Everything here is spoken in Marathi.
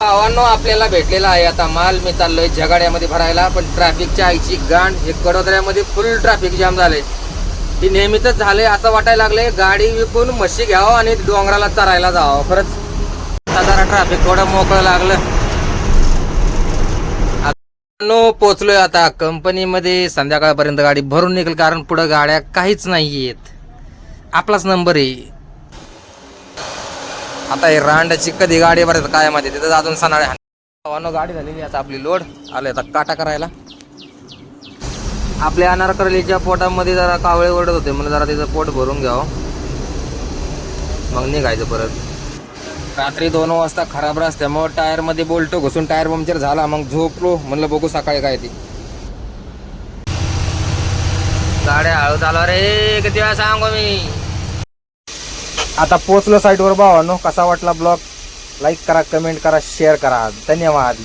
भावांनो आपल्याला भेटलेला आहे आता माल. मी चाललोय जगाड्यामध्ये भरायला, पण ट्रॅफिकच्या आईची गांड. हे कडोदऱ्यामध्ये फुल ट्रॅफिक जाम झाले. ती नेहमीच झाले असं वाटायला लागले. गाडी विकून म्हशी घ्यावं आणि डोंगराला चरायला जावं. खरंच आता जरा ट्रॅफिक थोडं मोकळं लागलं. पोचलोय आता कंपनीमध्ये. संध्याकाळपर्यंत गाडी भरून निघेल, कारण पुढे गाड्या काहीच नाही आहेत. आपलाच नंबर आहे. आता हे रांडाची कधी गाडी भरायचं काय माहिती. तिथं अजून सनाळे गाडी झालेली. आता आपली लोड आले आता काटा करायला. आपल्या अनारकलीच्या पोटामध्ये जरा कावळे ओरडत होते, म्हणून जरा तिचं पोट भरून घ्यावं, मग निघायचं परत. रात्री 2 वाजता खराब रस्त्यामुळे टायर मध्ये बोल्ट घुसून टायर पंक्चर झाला. मग झोपलो, म्हणलं बघू सकाळी काय ती. गाड्या हळू चालवा रे, किती वेळा सांगू मी. आता पोचलो साईटवर. भावांनो कसा वाटला ब्लॉग? लाईक करा, कमेंट करा, शेअर करा. धन्यवाद.